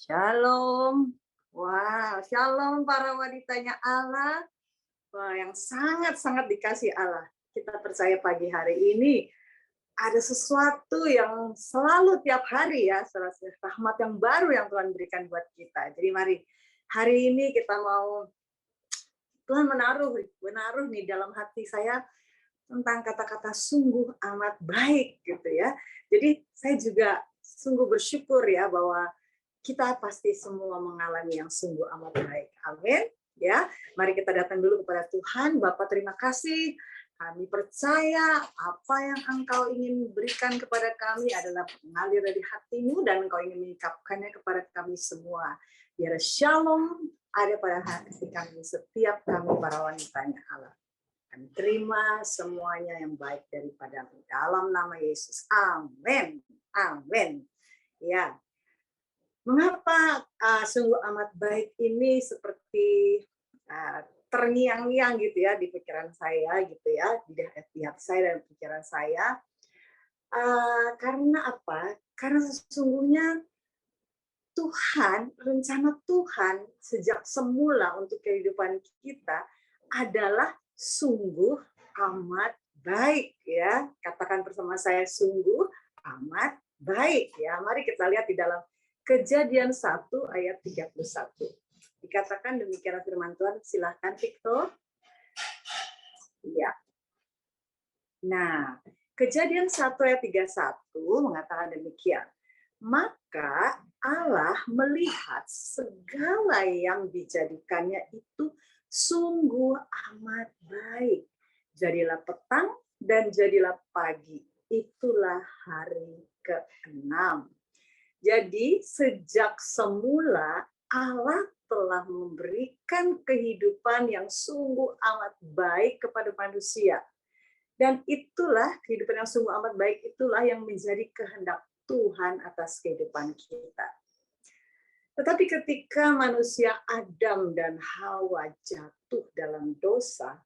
Shalom. Wow, shalom para wanitanya Allah. Wah, yang sangat-sangat dikasih Allah. Kita percaya pagi hari ini ada sesuatu yang selalu tiap hari ya, rahmat yang baru yang Tuhan berikan buat kita. Jadi mari hari ini kita mau Tuhan menaruh nih dalam hati saya tentang kata-kata sungguh amat baik gitu ya. Jadi saya juga sungguh bersyukur ya bahwa kita pasti semua mengalami yang sungguh amat baik. Amin. Ya, mari kita datang dulu kepada Tuhan. Bapak terima kasih. Kami percaya apa yang Engkau ingin berikan kepada kami adalah mengalir dari hatimu dan Engkau ingin mengungkapkannya kepada kami semua. Biar shalom ada pada hati kami setiap kami para wanitanya Allah. Kami terima semuanya yang baik daripadamu dalam nama Yesus. Amin. Amin. Ya. Mengapa sungguh amat baik ini seperti terngiang-ngiang gitu ya di pikiran saya gitu ya, di hati saya dan pikiran saya. Karena apa? Karena sesungguhnya Tuhan, rencana Tuhan sejak semula untuk kehidupan kita adalah sungguh amat baik ya. Katakan bersama saya sungguh amat baik ya. Mari kita lihat di dalam Kejadian 1 ayat 31. Dikatakan demikian firman Tuhan. Silahkan Victor. Ya. Nah, Kejadian 1 ayat 31 mengatakan demikian. Maka Allah melihat segala yang dijadikannya itu sungguh amat baik. Jadilah petang dan jadilah pagi. Itulah hari ke-6. Jadi sejak semula Allah telah memberikan kehidupan yang sungguh amat baik kepada manusia. Dan itulah kehidupan yang sungguh amat baik itulah yang menjadi kehendak Tuhan atas kehidupan kita. Tetapi ketika manusia Adam dan Hawa jatuh dalam dosa,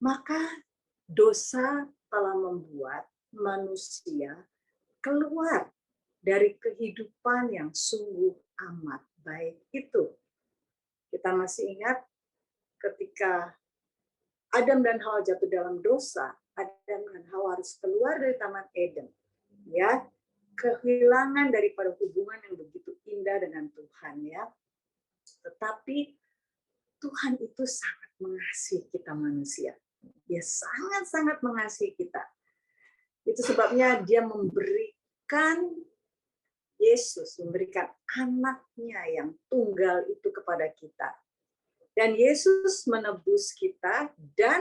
maka dosa telah membuat manusia keluar dari kehidupan yang sungguh amat baik itu. Kita masih ingat ketika Adam dan Hawa jatuh dalam dosa, Adam dan Hawa harus keluar dari Taman Eden. Ya, kehilangan daripada hubungan yang begitu indah dengan Tuhan ya. Tetapi Tuhan itu sangat mengasihi kita manusia. Dia sangat-sangat mengasihi kita. Itu sebabnya dia memberikan Yesus, memberikan anaknya yang tunggal itu kepada kita. Dan Yesus menebus kita dan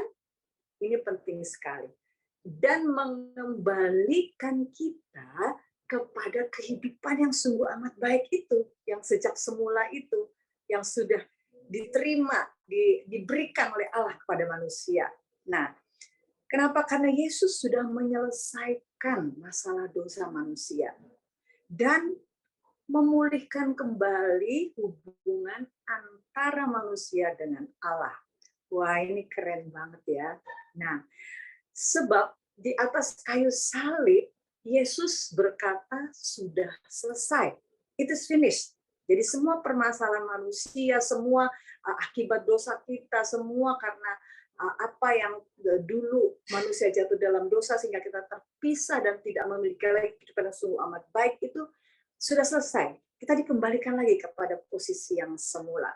ini penting sekali. Dan mengembalikan kita kepada kehidupan yang sungguh amat baik itu, yang sejak semula itu, yang sudah diterima, diberikan oleh Allah kepada manusia. Nah, kenapa? Karena Yesus sudah menyelesaikan masalah dosa manusia dan memulihkan kembali hubungan antara manusia dengan Allah. Wah, ini keren banget ya. Nah, sebab di atas kayu salib, Yesus berkata, sudah selesai. It is finished. Jadi semua permasalahan manusia, semua akibat dosa kita, semua karena apa yang dulu manusia jatuh dalam dosa sehingga kita terpisah dan tidak memiliki lagi kehidupan yang sungguh amat baik itu sudah selesai. Kita dikembalikan lagi kepada posisi yang semula.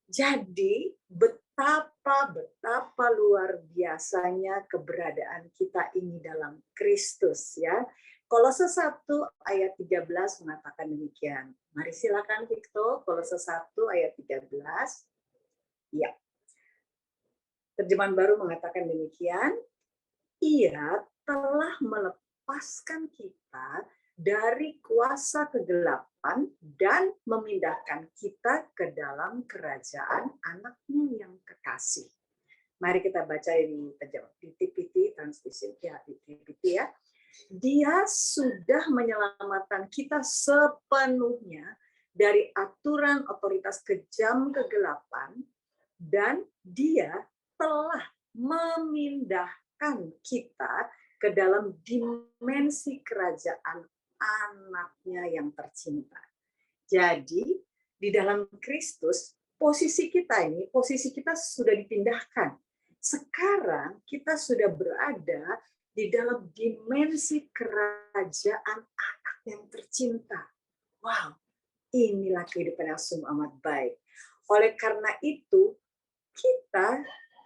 Jadi betapa luar biasanya keberadaan kita ini dalam Kristus ya. Kolose 1 ayat 13 mengatakan demikian. Mari silakan Victor, Kolose 1 ayat 13. Ya. Terjemahan baru mengatakan demikian. Ia telah melepaskan kita dari kuasa kegelapan dan memindahkan kita ke dalam kerajaan anaknya yang kekasih. Mari kita baca di TPT, Translation ya, di TPT ya. Dia sudah menyelamatkan kita sepenuhnya dari aturan otoritas kejam kegelapan dan dia telah memindahkan kita ke dalam dimensi kerajaan anaknya yang tercinta. Jadi di dalam Kristus posisi kita sudah dipindahkan. Sekarang kita sudah berada di dalam dimensi kerajaan anak yang tercinta. Wow, inilah kehidupan yang sungguh amat baik. Oleh karena itu,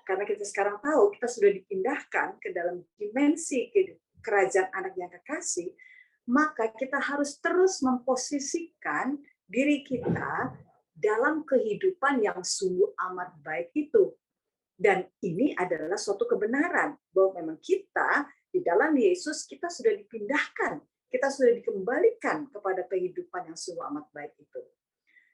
karena kita sekarang tahu kita sudah dipindahkan ke dalam dimensi kerajaan anak yang kekasih, maka kita harus terus memposisikan diri kita dalam kehidupan yang sungguh amat baik itu. Dan ini adalah suatu kebenaran bahwa memang kita di dalam Yesus kita sudah dipindahkan, kita sudah dikembalikan kepada kehidupan yang sungguh amat baik itu.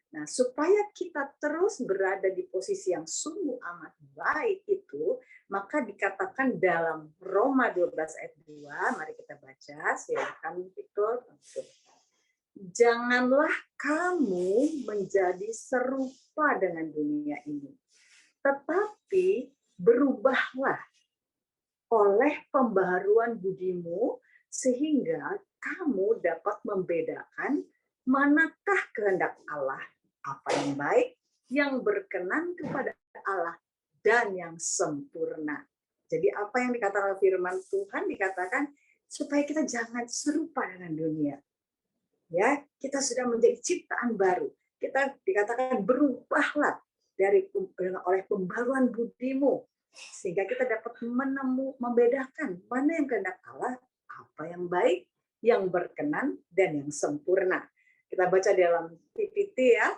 Nah, supaya kita terus berada di posisi yang sungguh amat baik itu, maka dikatakan dalam Roma 12 ayat 2, mari kita baca, silakan Victor. Janganlah kamu menjadi serupa dengan dunia ini, tetapi berubahlah oleh pembaharuan budimu, sehingga kamu dapat membedakan manakah kehendak Allah, apa yang baik, yang berkenan kepada Allah, dan yang sempurna. Jadi apa yang dikatakan firman Tuhan dikatakan supaya kita jangan serupa dengan dunia. Ya, kita sudah menjadi ciptaan baru. Kita dikatakan berubahlah oleh pembaruan budimu, sehingga kita dapat membedakan mana yang kehendak Allah, apa yang baik, yang berkenan, dan yang sempurna. Kita baca dalam PPT ya.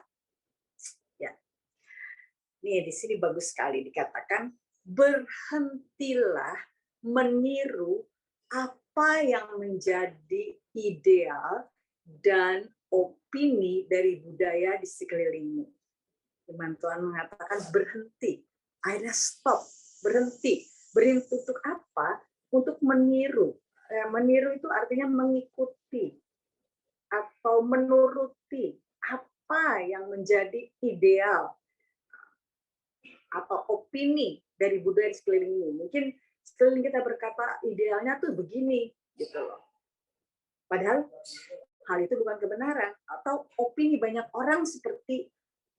Nih di sini bagus sekali dikatakan, berhentilah meniru apa yang menjadi ideal dan opini dari budaya di sekelilingmu. Firman Tuhan mengatakan berhenti, akhirnya stop, berhenti. Berhenti untuk apa? Untuk meniru. Meniru itu artinya mengikuti atau menuruti apa yang menjadi ideal atau opini dari budaya di sekelilingmu. Mungkin sekeliling kita berkata idealnya tuh begini, gitu loh. Padahal hal itu bukan kebenaran, atau opini banyak orang seperti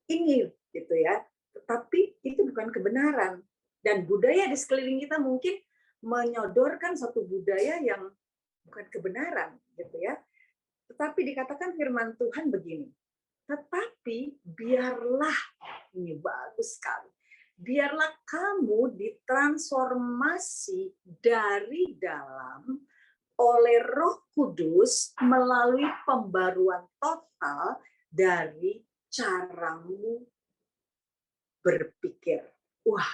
ini, gitu ya. Tetapi itu bukan kebenaran. Dan budaya di sekeliling kita mungkin menyodorkan satu budaya yang bukan kebenaran, gitu ya. Tetapi dikatakan firman Tuhan begini, tetapi biarlah, ini bagus sekali, biarlah kamu ditransformasi dari dalam oleh Roh Kudus melalui pembaruan total dari caramu berpikir. Wah,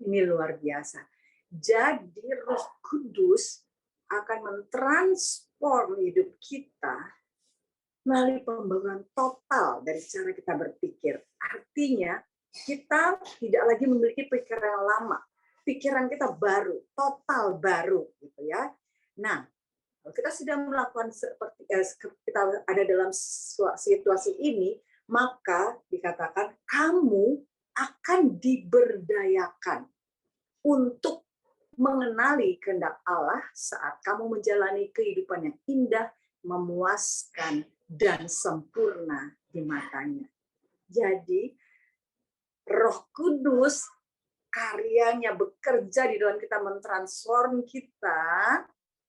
ini luar biasa. Jadi Roh Kudus akan mentransform hidup kita melalui pembaruan total dari cara kita berpikir. Artinya, kita tidak lagi memiliki pikiran yang lama. Pikiran kita baru, total baru, gitu ya. Nah, kalau kita sudah melakukan seperti kita ada dalam situasi ini, maka dikatakan kamu akan diberdayakan untuk mengenali kehendak Allah saat kamu menjalani kehidupan yang indah, memuaskan, dan sempurna di matanya. Jadi, Roh Kudus karyanya bekerja di dalam kita, mentransform kita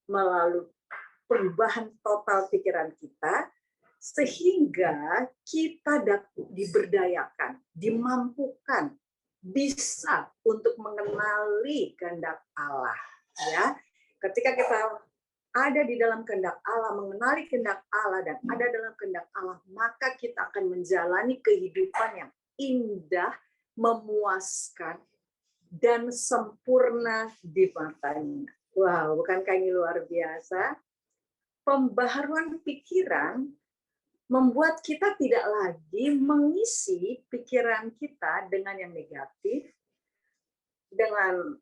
melalui perubahan total pikiran kita, sehingga kita dapat diberdayakan, dimampukan, bisa untuk mengenali kehendak Allah. Ya, ketika kita ada di dalam kehendak Allah, mengenali kehendak Allah, dan ada dalam kehendak Allah, maka kita akan menjalani kehidupan yang indah, memuaskan, dan sempurna di matanya. Wow, bukankah ini luar biasa? Pembaharuan pikiran membuat kita tidak lagi mengisi pikiran kita dengan yang negatif, dengan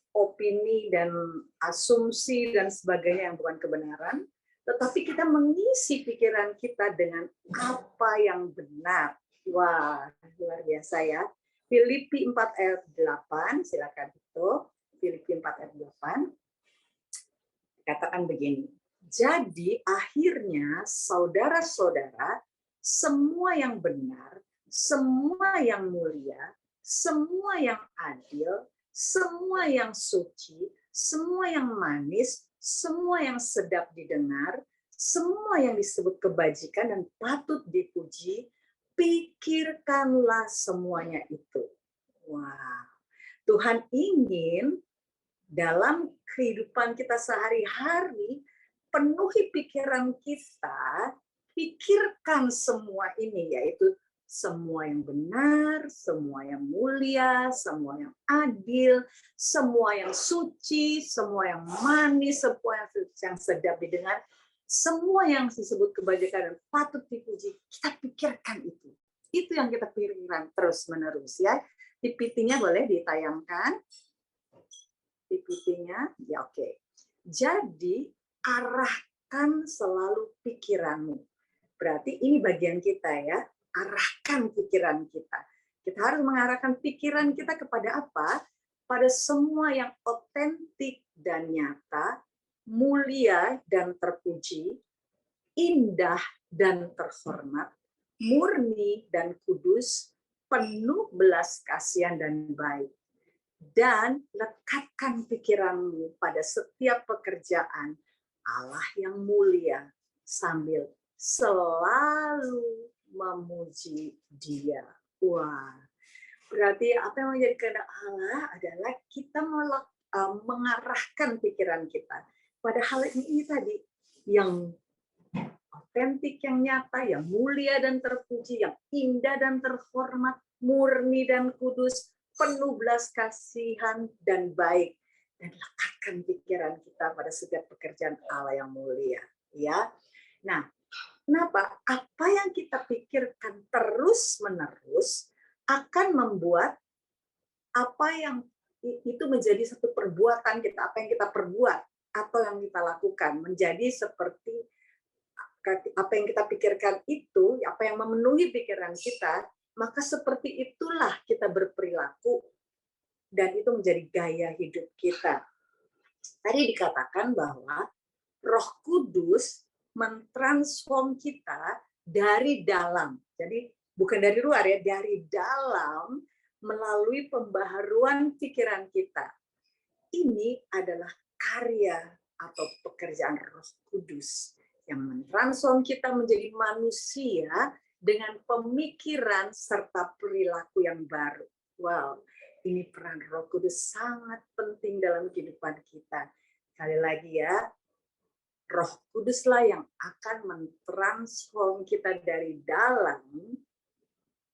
opini dan asumsi dan sebagainya yang bukan kebenaran, tetapi kita mengisi pikiran kita dengan apa yang benar. Wah, luar biasa ya. Filipi 4 ayat 8, silakan itu. Filipi 4 ayat 8. Katakan begini. Jadi akhirnya saudara-saudara, semua yang benar, semua yang mulia, semua yang adil, semua yang suci, semua yang manis, semua yang sedap didengar, semua yang disebut kebajikan dan patut dipuji, pikirkanlah semuanya itu. Wah, Tuhan ingin dalam kehidupan kita sehari-hari, penuhi pikiran kita, pikirkan semua ini, yaitu semua yang benar, semua yang mulia, semua yang adil, semua yang suci, semua yang manis, semua yang sedap didengar, semua yang disebut kebajikan dan patut dipuji, kita pikirkan itu. Itu yang kita pikirkan terus-menerus ya. PPT-nya boleh ditayangkan. PPT-nya, ya oke. Jadi arahkan selalu pikiranmu. Berarti ini bagian kita ya, arahkan pikiran kita. Kita harus mengarahkan pikiran kita kepada apa? Pada semua yang otentik dan nyata, mulia dan terpuji, indah dan terhormat, murni dan kudus, penuh belas kasihan dan baik. Dan lekatkan pikiranmu pada setiap pekerjaan Allah yang mulia sambil selalu memuji Dia. Wah, berarti apa yang menjadi kehendak Allah adalah kita mengarahkan pikiran kita pada hal ini tadi yang otentik, yang nyata, yang mulia dan terpuji, yang indah dan terhormat, murni dan kudus, penuh belas kasihan dan baik, dan lekatkan pikiran kita pada setiap pekerjaan Allah yang mulia. Ya, nah, kenapa? Apa yang kita pikirkan terus-menerus akan membuat apa yang itu menjadi satu perbuatan kita, apa yang kita perbuat atau yang kita lakukan menjadi seperti apa yang kita pikirkan itu, apa yang memenuhi pikiran kita, maka seperti itulah kita berperilaku dan itu menjadi gaya hidup kita. Tadi dikatakan bahwa Roh Kudus mentransform kita dari dalam. Jadi bukan dari luar ya, dari dalam melalui pembaharuan pikiran kita. Ini adalah karya atau pekerjaan Roh Kudus yang mentransform kita menjadi manusia dengan pemikiran serta perilaku yang baru. Wow, ini peran Roh Kudus sangat penting dalam kehidupan kita. Sekali lagi ya, Roh Kuduslah yang akan mentransform kita dari dalam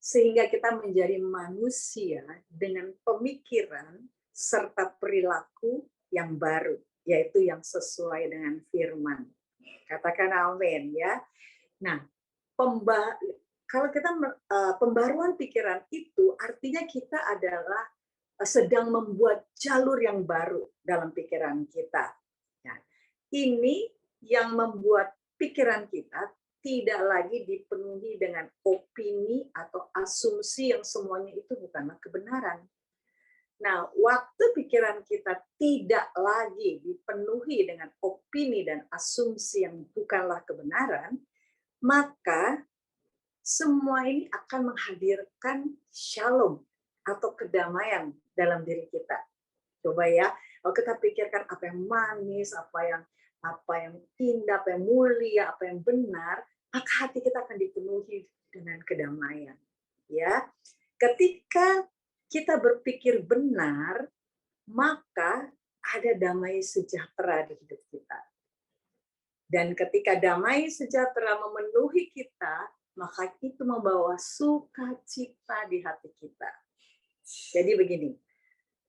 sehingga kita menjadi manusia dengan pemikiran serta perilaku yang baru, yaitu yang sesuai dengan firman. Katakan amin ya. Nah, kalau kita pembaruan pikiran itu artinya kita adalah sedang membuat jalur yang baru dalam pikiran kita. Nah, ini yang membuat pikiran kita tidak lagi dipenuhi dengan opini atau asumsi yang semuanya itu bukanlah kebenaran. Nah, waktu pikiran kita tidak lagi dipenuhi dengan opini dan asumsi yang bukanlah kebenaran, maka semua ini akan menghadirkan shalom atau kedamaian dalam diri kita. Coba ya, kalau kita pikirkan apa yang manis, apa yang indah, apa yang mulia, apa yang benar, maka hati kita akan dipenuhi dengan kedamaian. Ya, ketika kita berpikir benar, maka ada damai sejahtera di hidup kita. Dan ketika damai sejahtera memenuhi kita, maka itu membawa sukacita di hati kita. Jadi begini,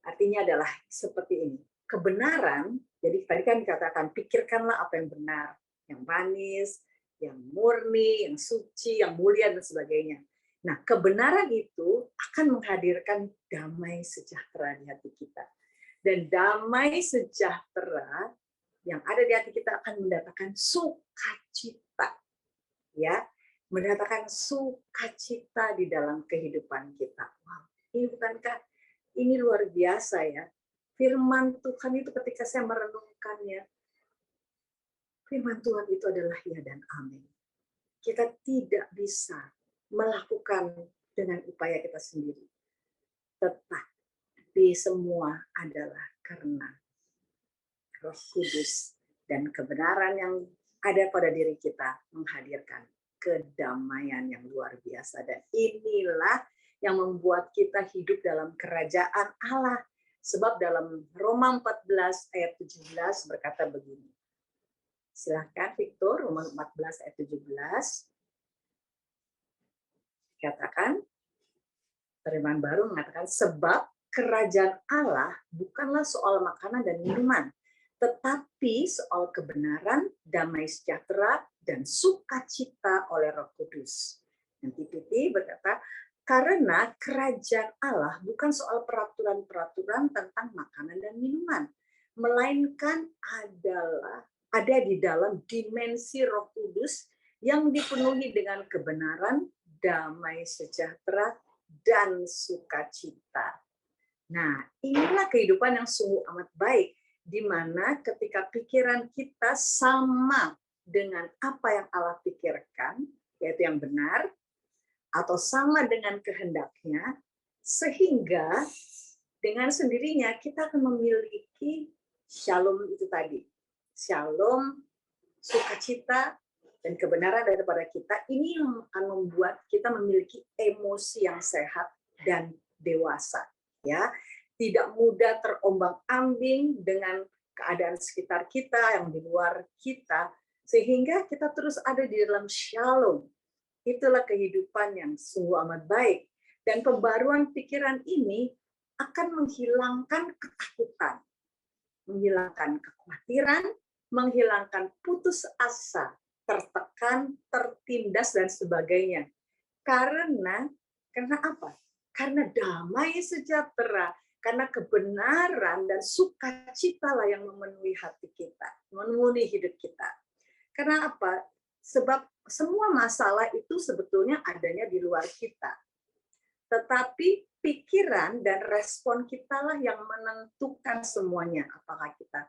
artinya adalah seperti ini. Kebenaran, jadi tadi kan dikatakan, pikirkanlah apa yang benar, yang manis, yang murni, yang suci, yang mulia, dan sebagainya. Nah, kebenaran itu akan menghadirkan damai sejahtera di hati kita. Dan damai sejahtera yang ada di hati kita akan mendatangkan sukacita. Ya, mendatangkan sukacita di dalam kehidupan kita. Wow, ini bukankah ini luar biasa ya? Firman Tuhan itu ketika saya merenungkannya, firman Tuhan itu adalah ya dan amin. kita tidak bisa melakukan dengan upaya kita sendiri. Tetapi semua adalah karena Roh Kudus dan kebenaran yang ada pada diri kita menghadirkan kedamaian yang luar biasa. Dan inilah yang membuat kita hidup dalam kerajaan Allah. Sebab dalam Roma 14 ayat 17 berkata begini. Silahkan Victor, Roma 14 ayat 17. Katakan, firman baru mengatakan, sebab kerajaan Allah bukanlah soal makanan dan minuman, tetapi soal kebenaran, damai sejahtera, dan sukacita oleh Roh Kudus. Nanti Titi berkata, karena kerajaan Allah bukan soal peraturan-peraturan tentang makanan dan minuman, melainkan ada di dalam dimensi Roh Kudus yang dipenuhi dengan kebenaran, damai sejahtera, dan sukacita. Nah, inilah kehidupan yang sungguh amat baik, di mana ketika pikiran kita sama dengan apa yang Allah pikirkan, yaitu yang benar, atau sama dengan kehendaknya, sehingga dengan sendirinya kita akan memiliki shalom itu tadi. Shalom, sukacita, dan kebenaran daripada kita. Ini yang akan membuat kita memiliki emosi yang sehat dan dewasa. Ya, tidak mudah terombang-ambing dengan keadaan sekitar kita yang di luar kita, sehingga kita terus ada di dalam shalom. Itulah kehidupan yang sungguh amat baik. Dan pembaruan pikiran ini akan menghilangkan ketakutan, menghilangkan kekhawatiran, menghilangkan putus asa, tertekan, tertindas, dan sebagainya. Karena apa? Karena damai sejahtera, karena kebenaran dan sukacita lah yang memenuhi hati kita, memenuhi hidup kita. Karena apa? Sebab semua masalah itu sebetulnya adanya di luar kita. Tetapi pikiran dan respon kita lah yang menentukan semuanya. Apakah kita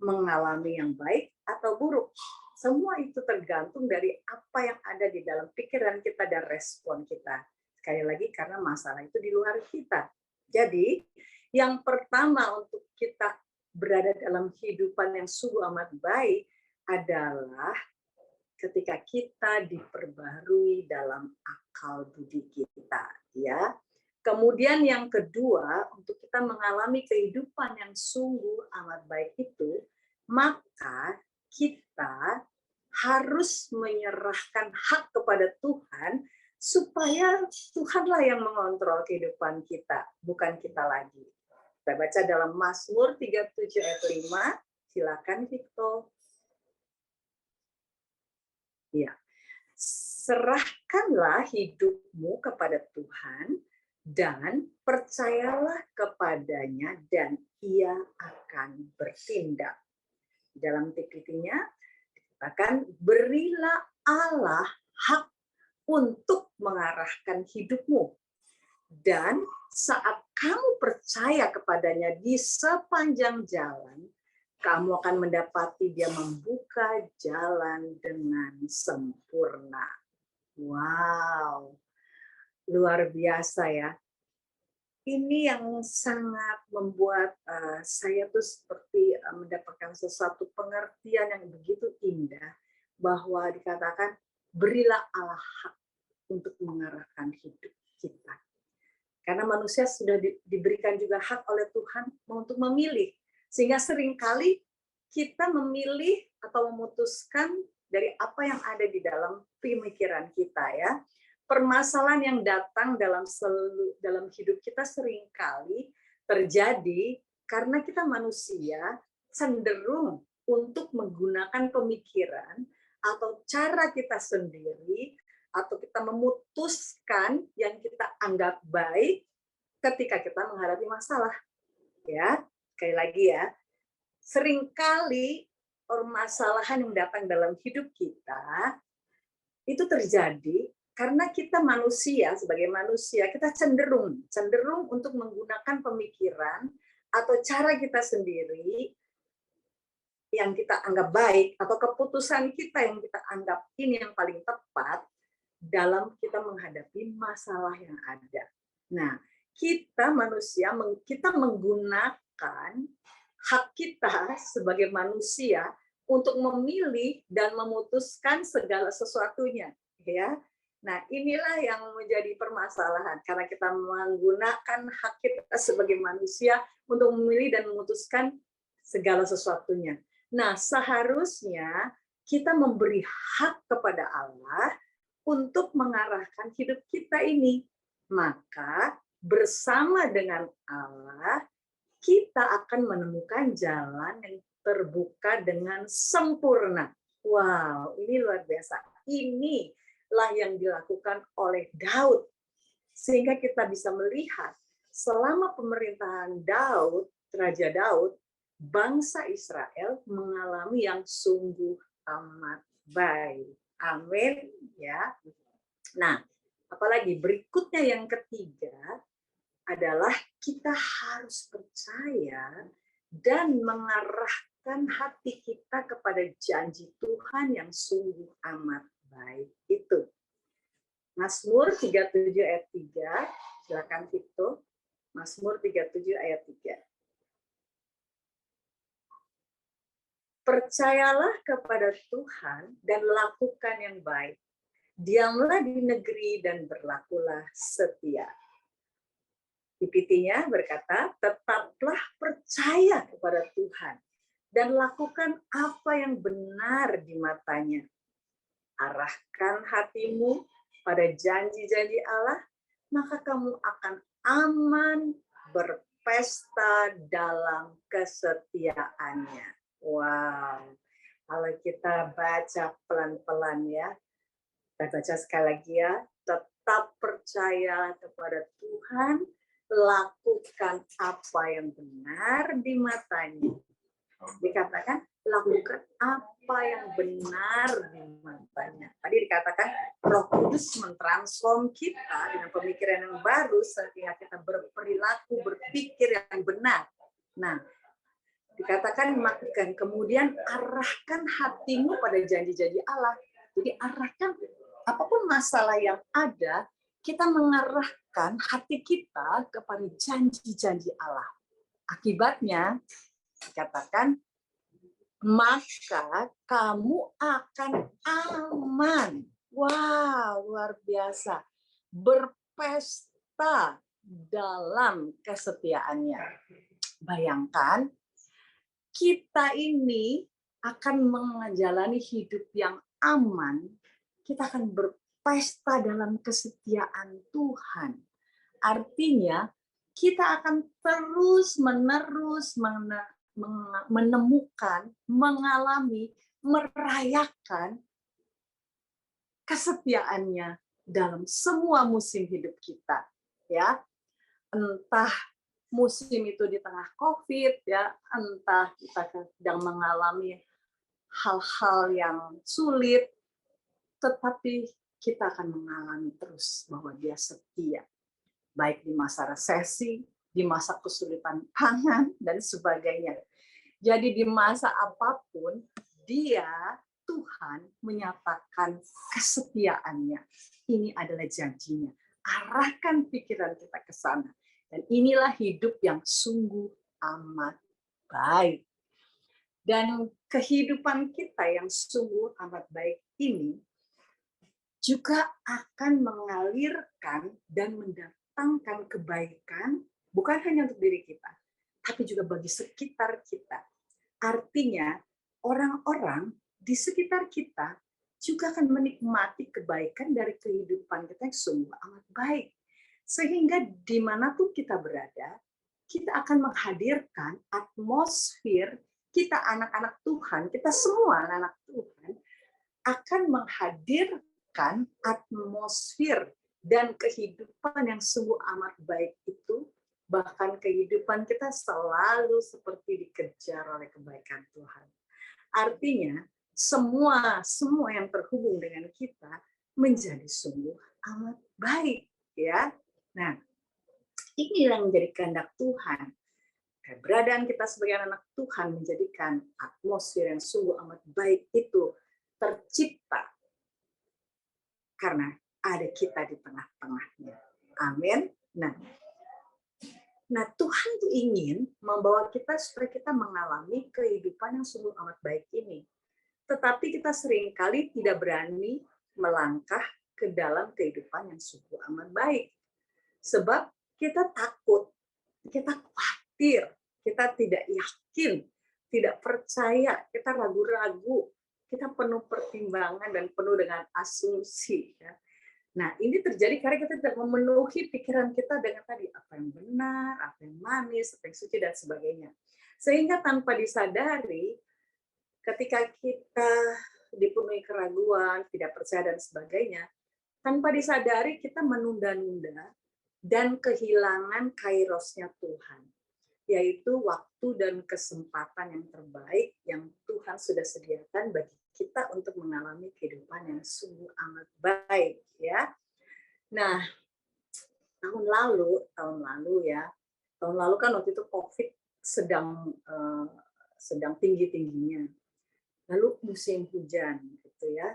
mengalami yang baik atau buruk. Semua itu tergantung dari apa yang ada di dalam pikiran kita dan respon kita. Sekali lagi karena masalah itu di luar kita. Jadi yang pertama untuk kita berada dalam kehidupan yang sungguh amat baik adalah ketika kita diperbarui dalam akal budi kita, ya. Kemudian yang kedua, untuk kita mengalami kehidupan yang sungguh amat baik itu, maka kita harus menyerahkan hak kepada Tuhan supaya Tuhanlah yang mengontrol kehidupan kita, bukan kita lagi. Kita baca dalam Mazmur 37 ayat 5, silakan Victor. Ya. Serahkanlah hidupmu kepada Tuhan dan percayalah kepadanya dan ia akan bertindak. Dalam TPT-nya dikatakan berilah Allah hak untuk mengarahkan hidupmu. Dan saat kamu percaya kepadanya di sepanjang jalan, kamu akan mendapati dia membuka jalan dengan sempurna. Wow, luar biasa ya. Ini yang sangat membuat saya tuh seperti mendapatkan sesuatu pengertian yang begitu indah, bahwa dikatakan berilah Allah hak untuk mengarahkan hidup kita. Karena manusia sudah diberikan juga hak oleh Tuhan untuk memilih. Sehingga seringkali kita memilih atau memutuskan dari apa yang ada di dalam pemikiran kita, ya. Permasalahan yang datang dalam hidup kita seringkali terjadi karena kita manusia cenderung untuk menggunakan pemikiran atau cara kita sendiri, atau kita memutuskan yang kita anggap baik ketika kita menghadapi masalah. Ya, sekali lagi ya, seringkali permasalahan yang datang dalam hidup kita itu terjadi karena kita manusia, sebagai manusia kita cenderung untuk menggunakan pemikiran atau cara kita sendiri yang kita anggap baik atau keputusan kita yang kita anggap ini yang paling tepat dalam kita menghadapi masalah yang ada. Nah, kita manusia, kita menggunakan hak kita sebagai manusia untuk memilih dan memutuskan segala sesuatunya, ya. Nah, inilah yang menjadi permasalahan karena kita menggunakan hak kita sebagai manusia untuk memilih dan memutuskan segala sesuatunya. Nah, seharusnya kita memberi hak kepada Allah untuk mengarahkan hidup kita ini. Maka bersama dengan Allah, kita akan menemukan jalan yang terbuka dengan sempurna. Wow, ini luar biasa. Inilah yang dilakukan oleh Daud. Sehingga kita bisa melihat selama pemerintahan Daud, Raja Daud, bangsa Israel mengalami yang sungguh amat baik. Amin, ya. Nah, apalagi berikutnya yang ketiga adalah kita harus percaya dan mengarahkan hati kita kepada janji Tuhan yang sungguh amat baik itu. Mazmur 37 ayat 3, silakan Vito. Mazmur 37 ayat 3. Percayalah kepada Tuhan dan lakukan yang baik. Diamlah di negeri dan berlakulah setia. PPT-nya berkata, tetaplah percaya kepada Tuhan dan lakukan apa yang benar di matanya. Arahkan hatimu pada janji-janji Allah, maka kamu akan aman berpesta dalam kesetiaannya. Wow, kalau kita baca pelan-pelan ya, kita baca sekali lagi ya, tetap percaya kepada Tuhan, lakukan apa yang benar di matanya. Dikatakan, lakukan apa yang benar di matanya. Tadi dikatakan, Roh Kudus mentransform kita dengan pemikiran yang baru, sehingga kita berperilaku, berpikir yang benar. Nah, dikatakan makan, kemudian arahkan hatimu pada janji-janji Allah. Jadi arahkan apapun masalah yang ada, kita mengarahkan hati kita kepada janji-janji Allah. Akibatnya, dikatakan, maka kamu akan aman. Wow, luar biasa. Berpesta dalam kesetiaannya. Bayangkan, kita ini akan menjalani hidup yang aman, kita akan berpesta dalam kesetiaan Tuhan. Artinya, kita akan terus-menerus menemukan, mengalami, merayakan kesetiaannya dalam semua musim hidup kita. Ya, entah musim itu di tengah COVID, ya, entah kita sedang mengalami hal-hal yang sulit, tetapi kita akan mengalami terus bahwa Dia setia, baik di masa resesi, di masa kesulitan pangan, dan sebagainya. Jadi di masa apapun, Tuhan menyatakan kesetiaannya. Ini adalah janjinya. Arahkan pikiran kita ke sana. Dan inilah hidup yang sungguh amat baik. Dan kehidupan kita yang sungguh amat baik ini juga akan mengalirkan dan mendatangkan kebaikan, bukan hanya untuk diri kita, tapi juga bagi sekitar kita. Artinya, orang-orang di sekitar kita juga akan menikmati kebaikan dari kehidupan kita yang sungguh amat baik. Sehingga dimanapun kita berada, kita akan menghadirkan atmosfer, kita anak-anak Tuhan, kita semua anak-anak Tuhan, akan menghadirkan atmosfer dan kehidupan yang sungguh amat baik itu, bahkan kehidupan kita selalu seperti dikejar oleh kebaikan Tuhan. Artinya, semua yang terhubung dengan kita menjadi sungguh amat baik, ya. Nah, ini yang menjadi kehendak Tuhan. keberadaan kita sebagai anak Tuhan menjadikan atmosfer yang sungguh amat baik itu tercipta karena ada kita di tengah-tengahnya. Amin. Nah, Tuhan tuh ingin membawa kita supaya kita mengalami kehidupan yang sungguh amat baik ini. Tetapi kita seringkali tidak berani melangkah ke dalam kehidupan yang sungguh amat baik. Sebab kita takut, kita khawatir, kita tidak yakin, tidak percaya, kita ragu-ragu, kita penuh pertimbangan dan penuh dengan asumsi. Ya. Nah, ini terjadi karena kita tidak memenuhi pikiran kita dengan tadi apa yang benar, apa yang manis, apa yang suci, dan sebagainya. Sehingga tanpa disadari, ketika kita dipenuhi keraguan, tidak percaya, dan sebagainya, tanpa disadari kita menunda-nunda dan kehilangan kairosnya Tuhan, yaitu waktu dan kesempatan yang terbaik yang Tuhan sudah sediakan bagi kita untuk mengalami kehidupan yang sungguh amat baik, ya. Nah, tahun lalu kan waktu itu COVID sedang tinggi-tingginya. Lalu musim hujan, gitu ya.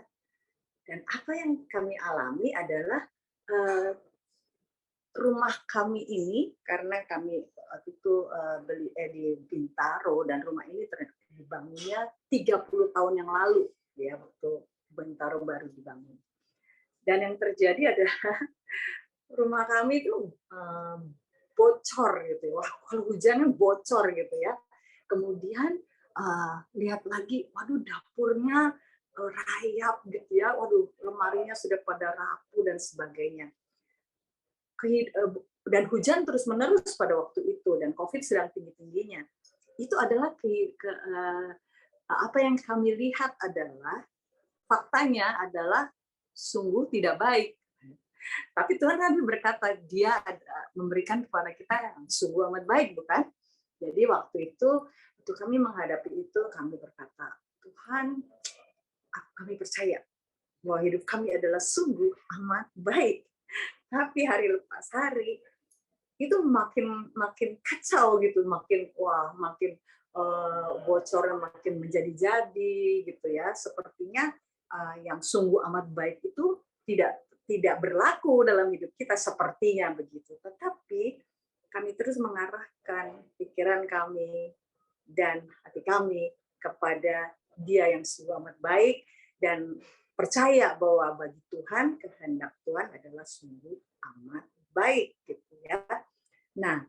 Dan apa yang kami alami adalah rumah kami ini, karena kami waktu itu beli di Bintaro, dan rumah ini dibangunnya 30 tahun yang lalu, ya, waktu Bintaro baru dibangun. Dan yang terjadi adalah rumah kami itu bocor gitu, wah, kalau hujannya bocor gitu ya. Kemudian lihat lagi, waduh, dapurnya rayap gitu ya, waduh, lemarinya sudah pada rapuh dan sebagainya. Dan hujan terus menerus pada waktu itu, dan COVID sedang tinggi-tingginya. Itu adalah apa yang kami lihat adalah, faktanya adalah sungguh tidak baik. Tapi Tuhan kan berkata, Dia memberikan kepada kita yang sungguh amat baik, bukan? Jadi waktu itu kami menghadapi itu, kami berkata, Tuhan, kami percaya bahwa hidup kami adalah sungguh amat baik. Tapi hari lepas hari itu makin kacau gitu, makin bocornya makin menjadi-jadi gitu ya. Sepertinya yang sungguh amat baik itu tidak berlaku dalam hidup kita, sepertinya begitu. Tetapi kami terus mengarahkan pikiran kami dan hati kami kepada Dia yang sungguh amat baik, dan percaya bahwa bagi Tuhan, kehendak Tuhan adalah sungguh amat baik, gitu ya. Nah,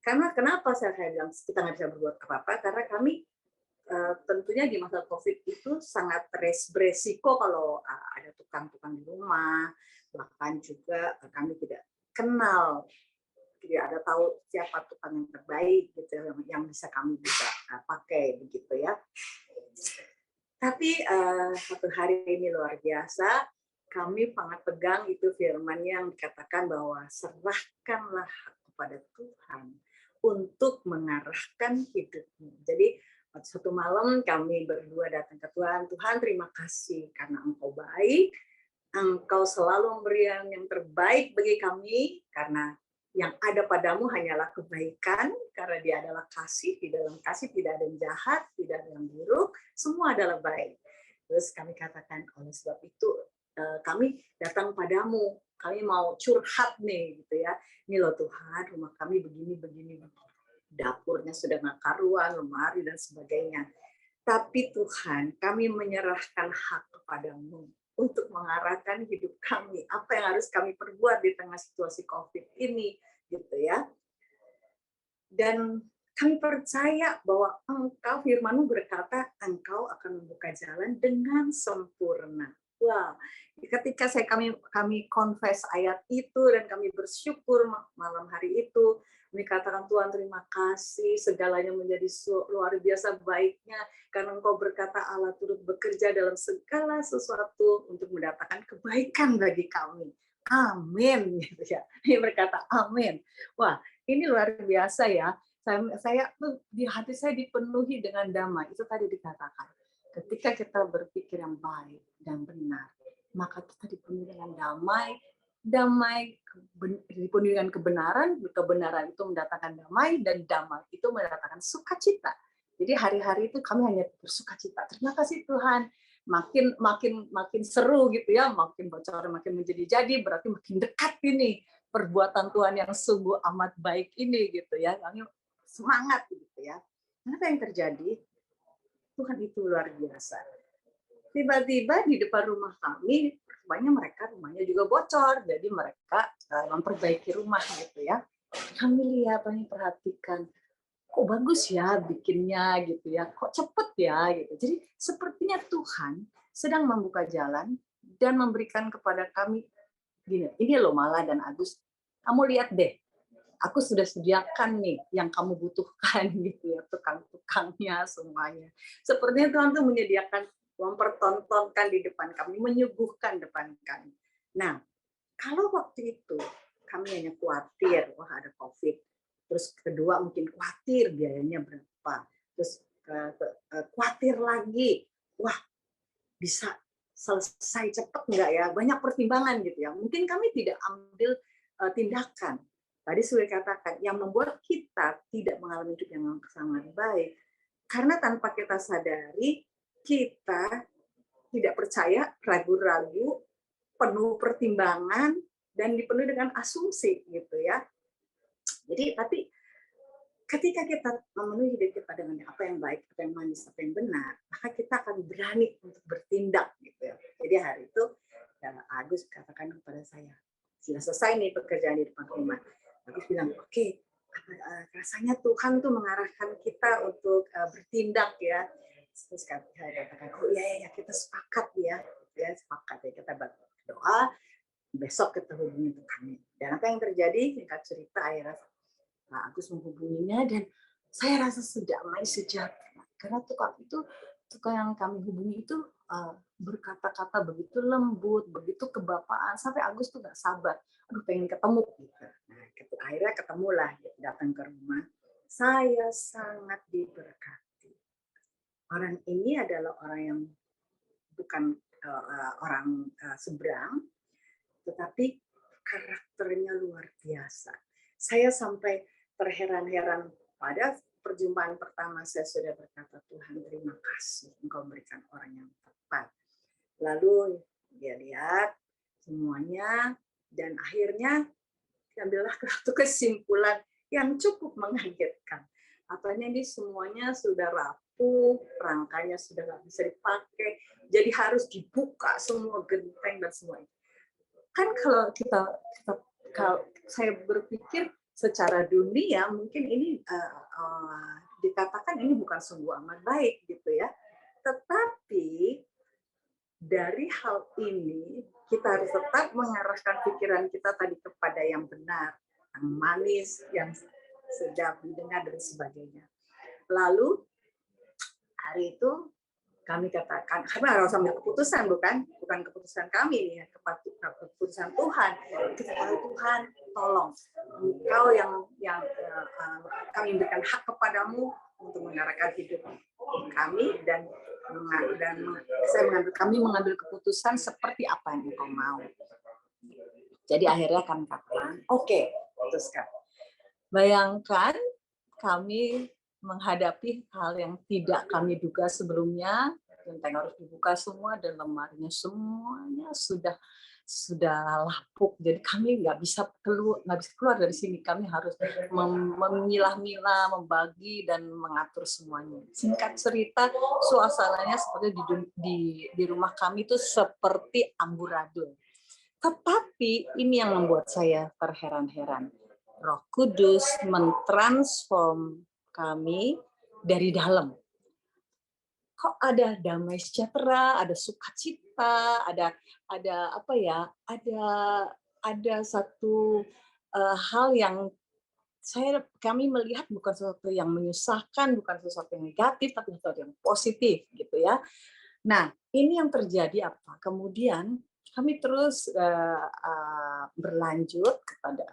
karena kenapa saya bilang kita nggak bisa berbuat apa-apa, karena kami tentunya di masa COVID itu sangat beresiko kalau ada tukang-tukang di rumah, bahkan juga kami tidak kenal, tidak ada tahu siapa tukang yang terbaik gitu yang bisa kami pakai begitu ya. Tapi satu hari ini luar biasa, kami sangat pegang itu firman yang dikatakan bahwa serahkanlah kepada Tuhan untuk mengarahkan hidupmu. Jadi satu malam kami berdua datang ke Tuhan, Tuhan terima kasih karena Engkau baik, Engkau selalu memberi yang terbaik bagi kami, karena yang ada padamu hanyalah kebaikan, karena Dia adalah kasih, di dalam kasih tidak ada yang jahat, tidak ada yang buruk, semua adalah baik. Terus kami katakan, oleh sebab itu kami datang padamu, kami mau curhat nih gitu ya. Ini loh Tuhan, rumah kami begini, dapurnya sudah nggak karuan, lemari dan sebagainya. Tapi Tuhan, kami menyerahkan hak kepadamu untuk mengarahkan hidup kami, apa yang harus kami perbuat di tengah situasi COVID ini, gitu ya. Dan kami percaya bahwa Engkau, firman-Mu berkata, Engkau akan membuka jalan dengan sempurna. Wah, ketika kami confess ayat itu dan kami bersyukur malam hari itu, kami katakan Tuhan terima kasih, segalanya menjadi luar biasa baiknya, karena Engkau berkata Allah turut bekerja dalam segala sesuatu untuk mendatangkan kebaikan bagi kami. Amin. Dia berkata amin. Wah, ini luar biasa ya. Saya tuh di hati saya dipenuhi dengan damai. Itu tadi dikatakan. Ketika kita berpikir yang baik dan benar, maka kita dipenuhi dengan damai, damai dipenuhi dengan kebenaran, kebenaran itu mendatangkan damai, dan damai itu mendatangkan sukacita. Jadi hari-hari itu kami hanya bersukacita. Terima kasih Tuhan. Makin makin makin seru gitu ya, makin bocor, makin menjadi-jadi, berarti makin dekat ini perbuatan Tuhan yang sungguh amat baik ini gitu ya. Kami semangat gitu ya. Apa yang terjadi? Tuhan itu luar biasa. Tiba-tiba di depan rumah kami, rumahnya juga bocor, jadi mereka memperbaiki rumah gitu ya. Kami lihat, kami perhatikan, kok bagus ya bikinnya gitu ya, kok cepet ya gitu. Jadi sepertinya Tuhan sedang membuka jalan dan memberikan kepada kami gini, ini loh Mala dan Agus, kamu lihat deh, aku sudah sediakan nih yang kamu butuhkan gitu ya, tukang-tukangnya semuanya. Sepertinya Tuhan tuh menyediakan, mempertontonkan di depan kami, menyuguhkan depan kami. Nah, kalau waktu itu kami hanya khawatir, wah ada COVID. Terus kedua mungkin khawatir biayanya berapa. Terus khawatir lagi, wah bisa selesai cepat nggak ya? Banyak pertimbangan gitu ya. Mungkin kami tidak ambil tindakan. Tadi sudah katakan, yang membuat kita tidak mengalami hidup yang sangat baik, karena tanpa kita sadari, kita tidak percaya, ragu-ragu, penuh pertimbangan, dan dipenuhi dengan asumsi gitu ya. Jadi tapi ketika kita memenuhi hidup kita dengan apa yang baik, apa yang manis, apa yang benar, maka kita akan berani untuk bertindak gitu ya. Jadi hari itu ya, Agus katakan kepada saya, sudah selesai nih pekerjaan di depan rumah. Agus bilang, oke, rasanya Tuhan tuh mengarahkan kita untuk bertindak ya. Terus saya katakan, oh iya ya kita sepakat ya sepakat ya, kita berdoa, besok kita hubungi Tuhan. Dan apa yang terjadi, singkat cerita akhirnya Pak Agus menghubunginya, dan saya rasa sedamai sejahtera karena tukang yang kami hubungi itu berkata-kata begitu lembut, begitu kebapaan, sampai Agus tuh nggak sabar, aduh pengen ketemu gitu. Nah, akhirnya ketemulah, datang ke rumah. Saya sangat diberkati. Orang ini adalah orang yang bukan orang seberang, tetapi karakternya luar biasa. Saya sampai terheran-heran pada perjumpaan pertama saya sudah berkata, Tuhan terima kasih Engkau memberikan orang yang tepat. Lalu dia lihat semuanya dan akhirnya ambillah satu kesimpulan yang cukup mengagetkan. Apanya ini semuanya sudah rapuh, rangkanya sudah nggak bisa dipakai, jadi harus dibuka semua genteng dan semua itu. Kan kalau saya berpikir secara dunia mungkin ini dikatakan ini bukan sungguh amat baik gitu ya. Tetapi dari hal ini kita harus tetap mengarahkan pikiran kita tadi kepada yang benar, yang manis, yang sedap didengar dan sebagainya. Lalu hari itu kami katakan, kami harus ambil keputusan, bukan keputusan kami nih, keputusan Tuhan. Kita tahu Tuhan, tolong Engkau yang kami berikan hak kepadamu untuk mengarahkan hidup kami, dan kami mengambil keputusan seperti apa yang Engkau mau. Jadi akhirnya kami katakan, oke, putuskan. Bayangkan kami menghadapi hal yang tidak kami duga sebelumnya, genteng harus dibuka semua dan lemarinya semuanya sudah lapuk, jadi kami nggak bisa keluar dari sini. Kami harus memilah-milah, membagi dan mengatur semuanya. Singkat cerita, suasananya seperti di rumah kami itu seperti amburadul. Tetapi ini yang membuat saya terheran-heran. Roh Kudus mentransform kami dari dalam. Kok ada damai sejahtera, ada sukacita, ada apa ya? Ada satu hal yang kami melihat bukan sesuatu yang menyusahkan, bukan sesuatu yang negatif, tapi sesuatu yang positif gitu ya. Nah, ini yang terjadi apa? Kemudian kami terus berlanjut kepada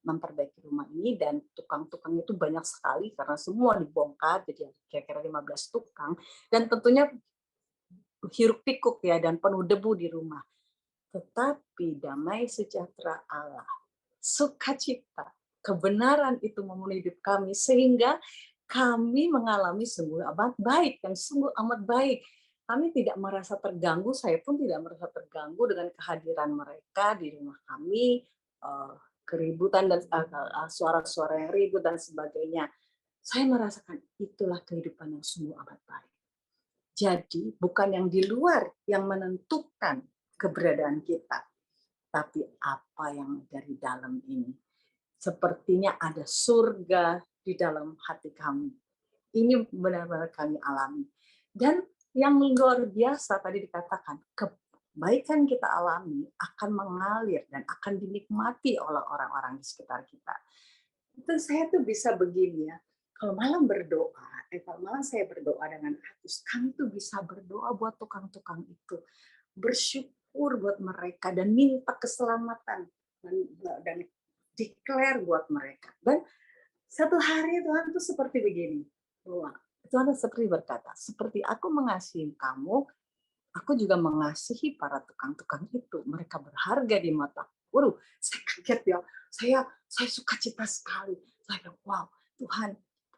memperbaiki rumah ini, dan tukang-tukang itu banyak sekali karena semua dibongkar, jadi kira-kira 15 tukang, dan tentunya hiruk pikuk ya, dan penuh debu di rumah. Tetapi damai sejahtera Allah, sukacita, kebenaran itu memenuhi hidup kami sehingga kami mengalami sungguh amat baik dan sungguh amat baik. Kami tidak merasa terganggu, saya pun tidak merasa terganggu dengan kehadiran mereka di rumah kami, keributan dan suara-suara yang ribut dan sebagainya. Saya merasakan itulah kehidupan yang sungguh amat baik. Jadi bukan yang di luar yang menentukan keberadaan kita, tapi apa yang dari dalam ini. Sepertinya ada surga di dalam hati kami. Ini benar-benar kami alami. Dan yang luar biasa tadi dikatakan, kebaikan kita alami akan mengalir dan akan dinikmati oleh orang-orang di sekitar kita. Itu saya tuh bisa begini ya, kalau malam berdoa, kalau malam saya berdoa dengan Agus, kami tuh bisa berdoa buat tukang-tukang itu, bersyukur buat mereka dan minta keselamatan dan declare buat mereka. Dan satu hari Tuhan tuh seperti begini, bahwa Tuhan seperti berkata, seperti aku mengasihi kamu, aku juga mengasihi para tukang-tukang itu. Mereka berharga di mata. Waduh, saya kaget ya. Saya sukacita sekali. Saya bilang, wow, Tuhan,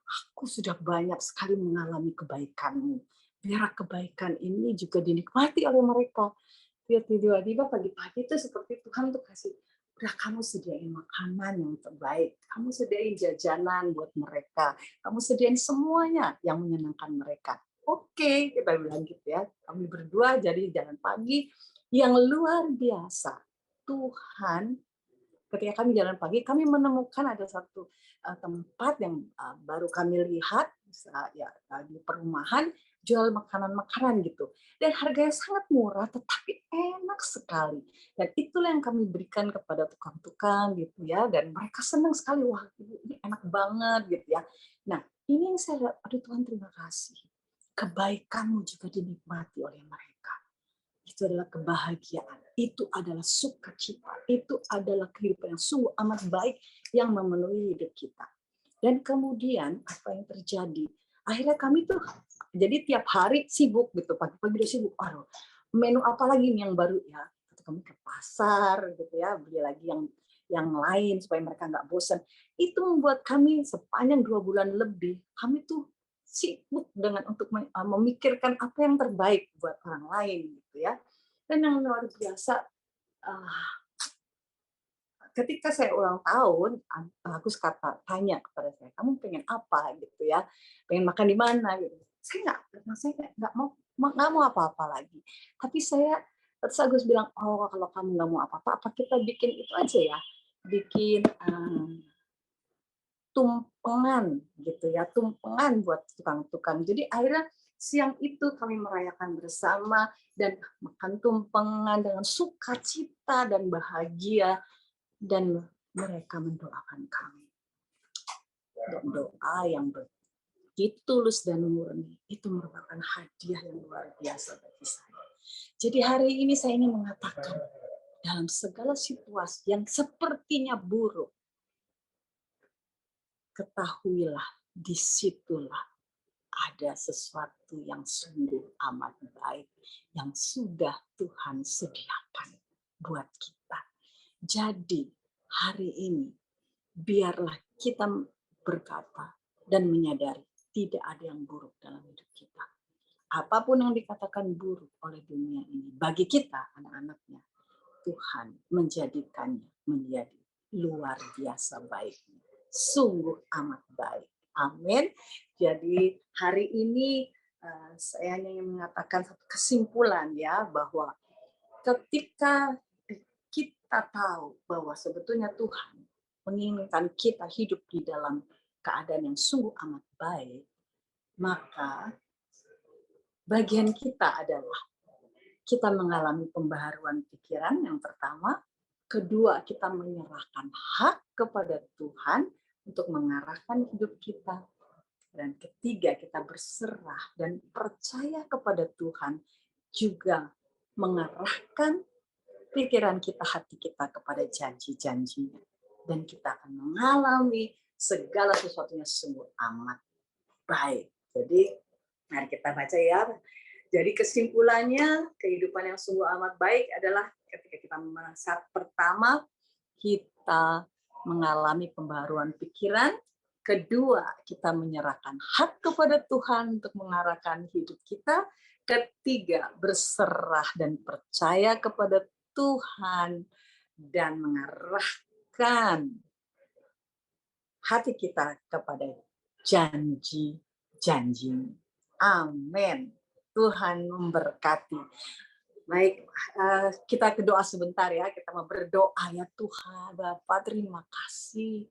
aku sudah banyak sekali mengalami kebaikan-Mu. Biar kebaikan ini juga dinikmati oleh mereka. Tiba-tiba pagi-pagi itu seperti Tuhan tuh kasih, udah kamu sediain makanan yang terbaik, kamu sediain jajanan buat mereka, kamu sediain semuanya yang menyenangkan mereka. Oke, kita bilang gitu ya. Kami berdua jadi jalan pagi yang luar biasa. Tuhan, ketika kami jalan pagi, kami menemukan ada satu tempat yang baru kami lihat di perumahan, jual makanan-makanan gitu. Dan harganya sangat murah, tetapi enak sekali. Dan itulah yang kami berikan kepada tukang-tukang gitu ya. Dan mereka senang sekali, wah ini enak banget gitu ya. Nah, ini yang saya lihat, aduh Tuhan terima kasih. Kebaikan-Mu juga dinikmati oleh mereka. Itu adalah kebahagiaan, itu adalah sukacita, itu adalah kehidupan yang sungguh amat baik yang memenuhi hidup kita. Dan kemudian apa yang terjadi? Akhirnya kami tuh jadi tiap hari sibuk gitu, pagi-pagi udah sibuk. Aduh, menu apa lagi nih yang baru ya? Atau kami ke pasar gitu ya, beli lagi yang lain supaya mereka nggak bosan. Itu membuat kami sepanjang 2 bulan lebih, kami tuh sibuk dengan untuk memikirkan apa yang terbaik buat orang lain gitu ya. Dan yang luar biasa, ketika saya ulang tahun, Agus tanya kepada saya, kamu pengen apa gitu ya, pengen makan di mana gitu. Saya nggak mau apa-apa lagi. Tapi terus Agus bilang, oh kalau kamu nggak mau apa-apa, apa kita bikin itu aja ya, bikin tumpengan gitu ya, tumpengan buat tukang-tukang. Jadi akhirnya siang itu kami merayakan bersama dan makan tumpengan dengan sukacita dan bahagia, dan mereka mendoakan kami. Dan doa yang begitu tulus dan murni itu merupakan hadiah yang luar biasa bagi saya. Jadi hari ini saya ingin mengatakan, dalam segala situasi yang sepertinya buruk, ketahuilah disitulah ada sesuatu yang sungguh amat baik yang sudah Tuhan sediakan buat kita. Jadi hari ini biarlah kita berkata dan menyadari tidak ada yang buruk dalam hidup kita. Apapun yang dikatakan buruk oleh dunia ini, bagi kita anak-anaknya, Tuhan menjadikannya menjadi luar biasa baiknya. Sungguh amat baik. Amin. Jadi hari ini saya hanya ingin mengatakan satu kesimpulan ya, bahwa ketika kita tahu bahwa sebetulnya Tuhan menginginkan kita hidup di dalam keadaan yang sungguh amat baik, maka bagian kita adalah kita mengalami pembaharuan pikiran yang pertama, kedua kita menyerahkan hak kepada Tuhan untuk mengarahkan hidup kita, dan ketiga kita berserah dan percaya kepada Tuhan juga mengarahkan pikiran kita, hati kita kepada janji-janjinya, dan kita akan mengalami segala sesuatunya sungguh amat baik. Jadi mari kita baca ya. Jadi kesimpulannya, kehidupan yang sungguh amat baik adalah ketika kita saat pertama kita mengalami pembaruan pikiran, kedua kita menyerahkan hak kepada Tuhan untuk mengarahkan hidup kita, ketiga berserah dan percaya kepada Tuhan dan mengarahkan hati kita kepada janji-janji. Amin. Tuhan memberkati. Baik, kita berdoa sebentar ya. Kita mau berdoa ya Tuhan, Bapa terima kasih.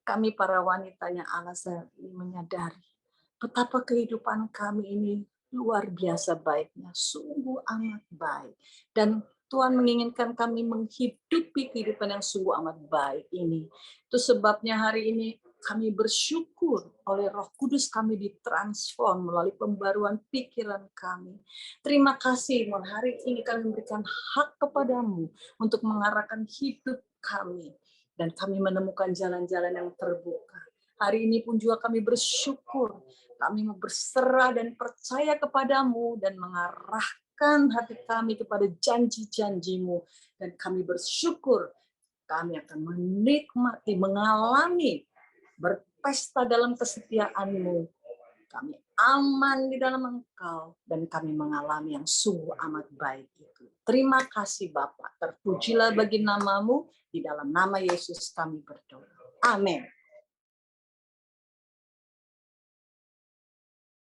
Kami para wanitanya Allah saat ini menyadari betapa kehidupan kami ini luar biasa baiknya, sungguh amat baik. Dan Tuhan menginginkan kami menghidupi kehidupan yang sungguh amat baik ini. Itu sebabnya hari ini kami bersyukur oleh Roh Kudus kami ditransform melalui pembaruan pikiran kami. Terima kasih, hari ini kami memberikan hak kepadamu untuk mengarahkan hidup kami. Dan kami menemukan jalan-jalan yang terbuka. Hari ini pun juga kami bersyukur. Kami mau berserah dan percaya kepadamu dan mengarahkan hati kami kepada janji-janjimu. Dan kami bersyukur kami akan menikmati, mengalami, berpesta dalam kesetiaanmu. Kami aman di dalam Engkau dan kami mengalami yang sungguh amat baik itu. Terima kasih Bapa. Terpujilah bagi namamu. Di dalam nama Yesus kami berdoa. Amin.